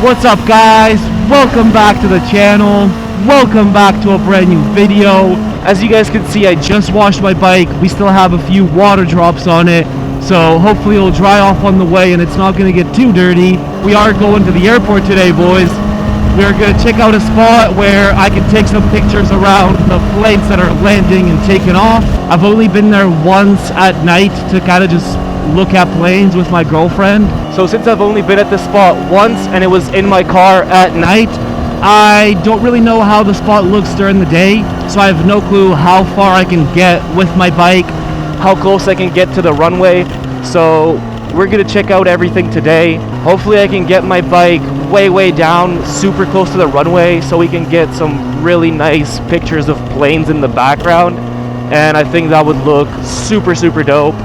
What's up, guys? Welcome back to the channel. Welcome back to a brand new video. As you guys can see, I just washed my bike. We still have a few water drops on it, so hopefully it'll dry off on the way and it's not going to get too dirty. We are going to the airport today, boys. We're going to check out a spot where I can take some pictures around the planes that are landing and taking off. I've only been there once at night to kind of just look at planes with my girlfriend. So since I've only been at this spot once and it was in my car at night, I don't really know how the spot looks during the day. So I have no clue how far I can get with my bike, how close I can get to the runway. So we're gonna check out everything today. Hopefully I can get my bike way down, super close to the runway, so we can get some really nice pictures of planes in the background. And I think that would look super dope.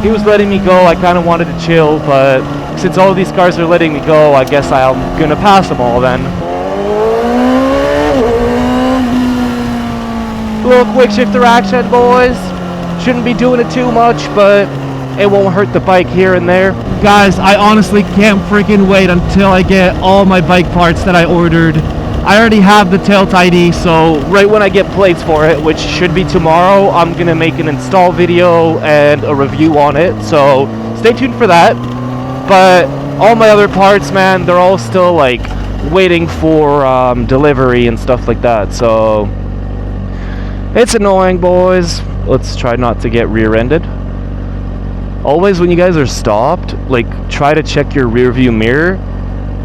He was letting me go. I kind of wanted to chill, but since all of these cars are letting me go, I guess I'm gonna pass them all then. Little quick shifter action, boys. Shouldn't be doing it too much, but it won't hurt the bike here and there. Guys, I honestly can't freaking wait until I get all my bike parts that I ordered. I already have the tail tidy, so right when I get plates for it, which should be tomorrow, I'm gonna make an install video and a review on it, so stay tuned for that. But all my other parts, man, they're all still like waiting for delivery and stuff like that, so it's annoying, boys. Let's try not to get rear-ended. Always when you guys are stopped, like, try to check your rear view mirror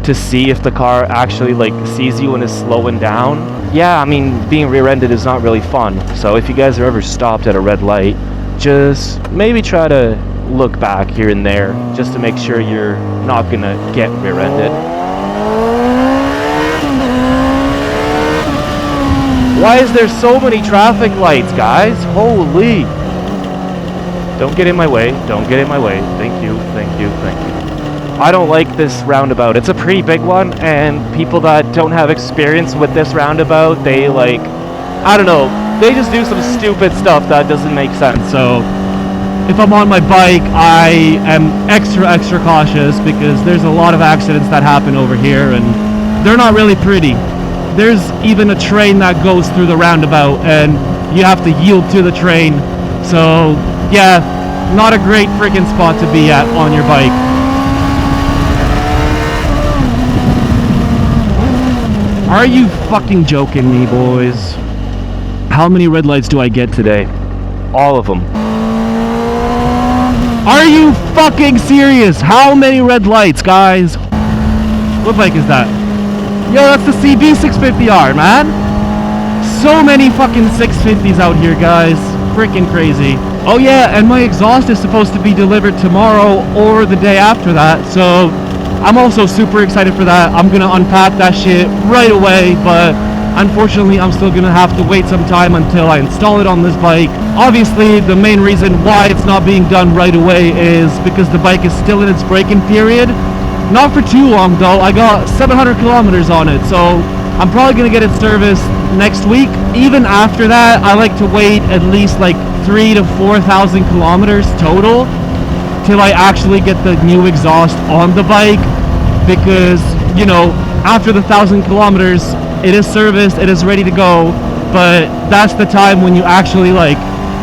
to see if the car actually like sees you and is slowing down. Yeah, I mean, being rear-ended is not really fun. So if you guys are ever stopped at a red light, just maybe try to look back here and there just to make sure you're not gonna get rear-ended. Why is there so many traffic lights, guys? Holy! Don't get in my way. Don't get in my way. Thank you. I don't like this roundabout. It's a pretty big one, and people that don't have experience with this roundabout, they like, I don't know, they just do some stupid stuff that doesn't make sense. So if I'm on my bike, I am extra cautious because there's a lot of accidents that happen over here and they're not really pretty. There's even a train that goes through the roundabout and you have to yield to the train. So yeah, not a great freaking spot to be at on your bike. Are you fucking joking me, boys? How many red lights do I get today? All of them. Are you fucking serious? How many red lights, guys? What bike is that? Yo, that's the CBR600RR, man. So many fucking 650s out here, guys. Freaking crazy. Oh yeah, and my exhaust is supposed to be delivered tomorrow or the day after that, so I'm also super excited for that. I'm gonna unpack that shit right away, but unfortunately I'm still gonna have to wait some time until I install it on this bike. Obviously, the main reason why it's not being done right away is because the bike is still in its break-in period. Not for too long though. I got 700 kilometers on it, so I'm probably gonna get it serviced next week. Even after that, I like to wait at least like 3,000 to 4,000 kilometers total till I actually get the new exhaust on the bike, because, you know, after the 1,000 kilometers, it is serviced, it is ready to go, but that's the time when you actually like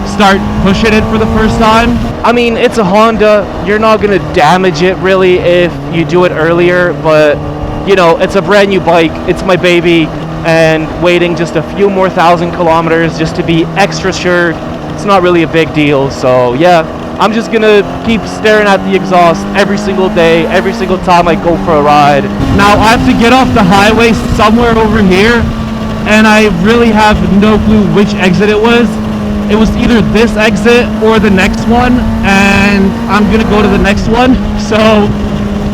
start pushing it for the first time. I mean, it's a Honda, you're not gonna damage it really if you do it earlier, but you know, it's a brand new bike, it's my baby, and waiting just a few more 1,000 kilometers just to be extra sure, it's not really a big deal. So yeah, I'm just gonna keep staring at the exhaust every single day, every single time I go for a ride. Now I have to get off the highway somewhere over here, and I really have no clue which exit it was. It was either this exit or the next one, and I'm gonna go to the next one. So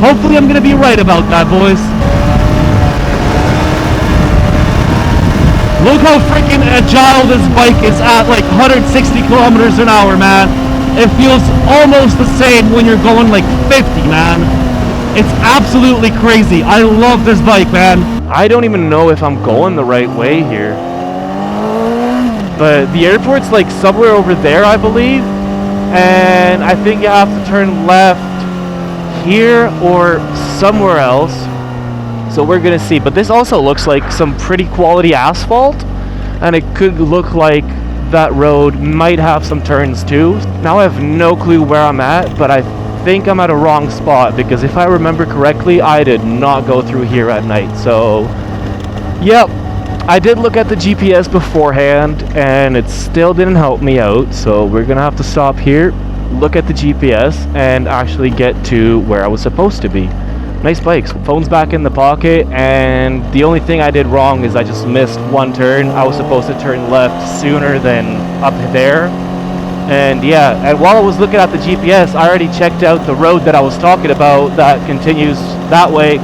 hopefully I'm gonna be right about that, boys. Look how freaking agile this bike is at like 160 kilometers an hour, man. It feels almost the same when you're going like 50, man. It's absolutely crazy. I love this bike, man. I don't even know if I'm going the right way here. But the airport's like somewhere over there, I believe. And I think you have to turn left here or somewhere else. So we're gonna see. But this also looks like some pretty quality asphalt. And it could look like that road might have some turns too. Now I have no clue where I'm at, but I think I'm at a wrong spot, because if I remember correctly, I did not go through here at night. So yep, I did look at the GPS beforehand and it still didn't help me out. So we're gonna have to stop here, look at the GPS, and actually get to where I was supposed to be. Nice bikes. Phone's back in the pocket, and the only thing I did wrong is I just missed one turn. I was supposed to turn left sooner than up there. And yeah, and while I was looking at the GPS, I already checked out the road that I was talking about that continues that way,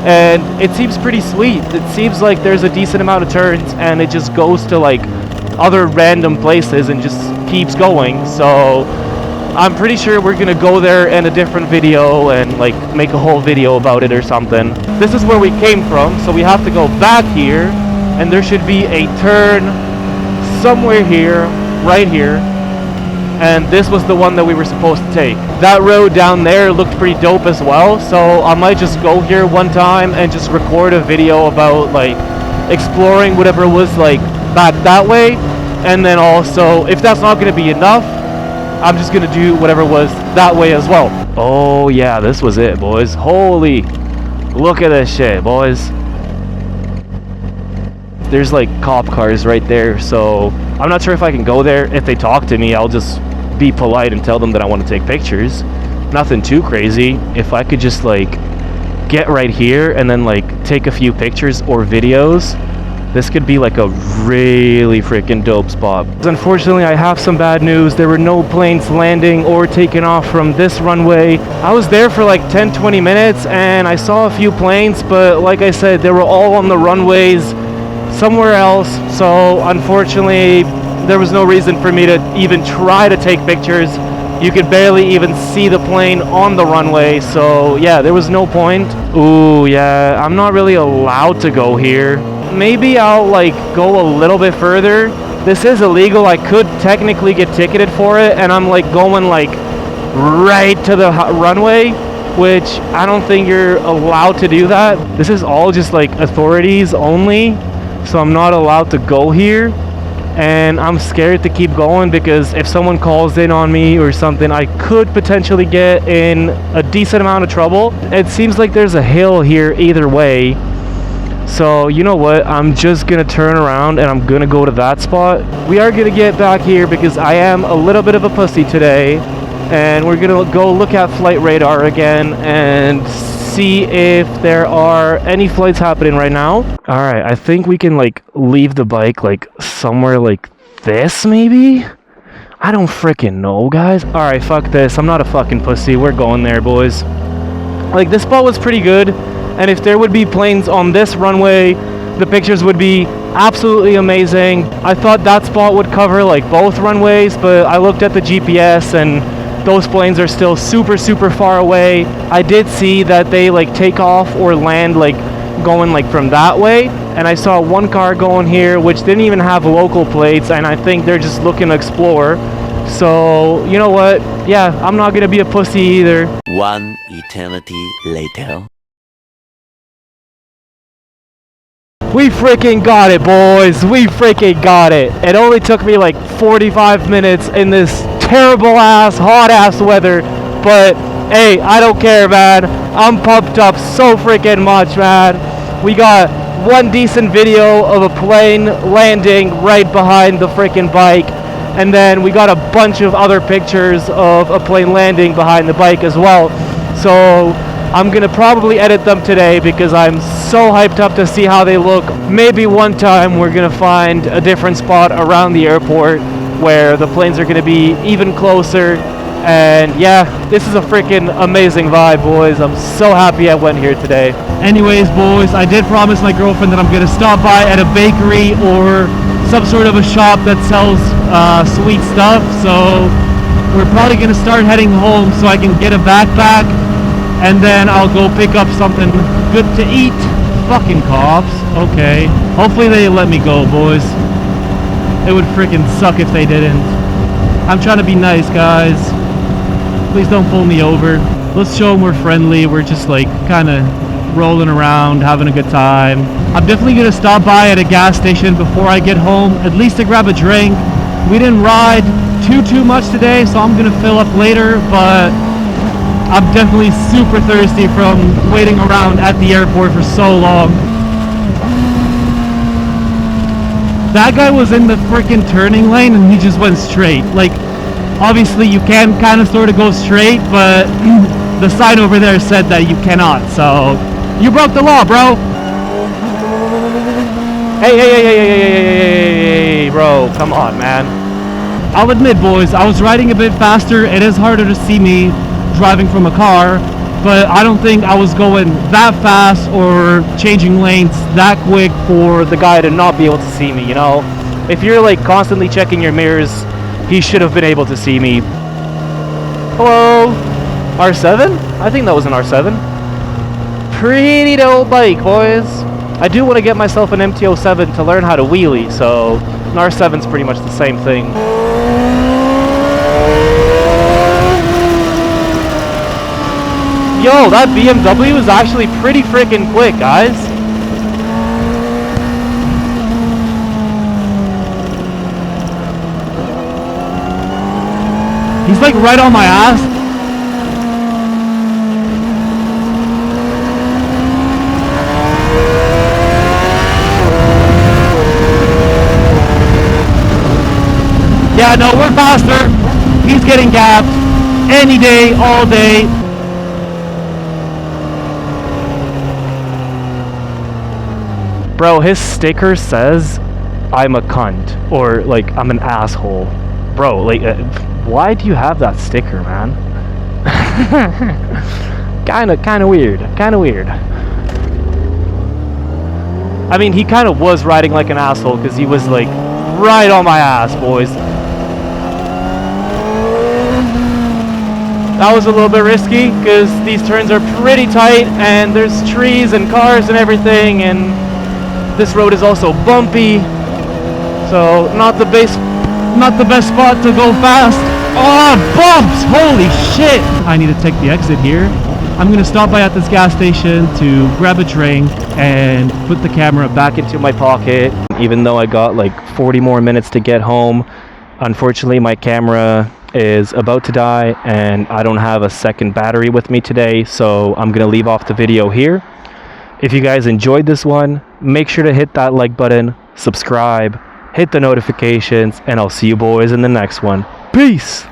and it seems pretty sweet. It seems like there's a decent amount of turns, and it just goes to like other random places and just keeps going. So I'm pretty sure we're gonna go there in a different video and like make a whole video about it or something. This is where we came from, so we have to go back here, and there should be a turn somewhere here, right here, and this was the one that we were supposed to take. That road down there looked pretty dope as well, so I might just go here one time and just record a video about like exploring whatever was like back that way. And then also, if that's not gonna be enough, I'm just gonna do whatever was that way as well. Oh yeah, this was it, boys. Holy, look at this shit, boys. There's like cop cars right there, so I'm not sure if I can go there. If they talk to me, I'll just be polite and tell them that I want to take pictures. Nothing too crazy. If I could just like get right here and then like take a few pictures or videos, this could be like a really freaking dope spot. Unfortunately, I have some bad news. There were no planes landing or taking off from this runway. I was there for like 10-20 minutes and I saw a few planes, but like I said, they were all on the runways somewhere else. So unfortunately, there was no reason for me to even try to take pictures. You could barely even see the plane on the runway. So yeah, there was no point. Ooh, yeah, I'm not really allowed to go here. Maybe I'll like go a little bit further. This is illegal. I could technically get ticketed for it, and I'm like going like right to the runway, which I don't think you're allowed to do that. This is all just like authorities only, so I'm not allowed to go here. And I'm scared to keep going, because if someone calls in on me or something, I could potentially get in a decent amount of trouble. It seems like there's a hill here either way. So you know what, I'm just gonna turn around and I'm gonna go to that spot. We are gonna get back here because I am a little bit of a pussy today, and we're gonna go look at flight radar again and see if there are any flights happening right now. All right, I think we can like leave the bike like somewhere like this maybe. I don't freaking know, guys. All right, fuck this. I'm not a fucking pussy. We're going there, boys. Like, this spot was pretty good. And if there would be planes on this runway, the pictures would be absolutely amazing. I thought that spot would cover like both runways, but I looked at the GPS and those planes are still super, super far away. I did see that they like take off or land like going like from that way. And I saw one car going here, which didn't even have local plates. And I think they're just looking to explore. So, you know what? Yeah, I'm not gonna be a pussy either. One eternity later. We freaking got it, boys. We freaking got it. It only took me like 45 minutes in this terrible ass, hot ass weather. But hey, I don't care, man. I'm pumped up so freaking much, man. We got one decent video of a plane landing right behind the freaking bike. And then we got a bunch of other pictures of a plane landing behind the bike as well. So I'm gonna probably edit them today because I'm so hyped up to see how they look. Maybe one time we're gonna find a different spot around the airport where the planes are gonna be even closer. And yeah, this is a freaking amazing vibe, boys. I'm so happy I went here today. Anyways, boys, I did promise my girlfriend that I'm gonna stop by at a bakery or some sort of a shop that sells sweet stuff. So we're probably gonna start heading home so I can get a backpack and then I'll go pick up something good to eat. Fucking cops. Okay. Hopefully they let me go, boys. It would freaking suck if they didn't. I'm trying to be nice, guys. Please don't pull me over. Let's show them we're friendly. We're just like kind of rolling around, having a good time. I'm definitely going to stop by at a gas station before I get home, at least to grab a drink. We didn't ride too much today, so I'm going to fill up later, but I'm definitely super thirsty from waiting around at the airport for so long. That guy was in the freaking turning lane and he just went straight. Like, obviously you can kind of sort of go straight, but the sign over there said that you cannot, so you broke the law, bro. Hey, bro, come on, man. I'll admit, boys, I was riding a bit faster. It is harder to see me driving from a car, but I don't think I was going that fast or changing lanes that quick for the guy to not be able to see me, you know? If you're like constantly checking your mirrors, he should have been able to see me. Hello? R7? I think that was an R7. Pretty dope bike, boys. I do want to get myself an MT-07 to learn how to wheelie, so an R7's pretty much the same thing. Yo, that BMW is actually pretty freaking quick, guys. He's like right on my ass. Yeah, no, we're faster. He's getting gapped any day, all day. Bro, his sticker says I'm a cunt, or like I'm an asshole. Bro, like why do you have that sticker, man? Kinda weird. I mean, he kind of was riding like an asshole because he was like right on my ass, boys. That was a little bit risky because these turns are pretty tight and there's trees and cars and everything, and this road is also bumpy, so not the best spot to go fast. Oh, bumps! Holy shit! I need to take the exit here. I'm gonna stop by at this gas station to grab a drink and put the camera back into my pocket. Even though I got like 40 more minutes to get home, unfortunately my camera is about to die and I don't have a second battery with me today, so I'm gonna leave off the video here. If you guys enjoyed this one, make sure to hit that like button, subscribe, hit the notifications, and I'll see you boys in the next one. Peace!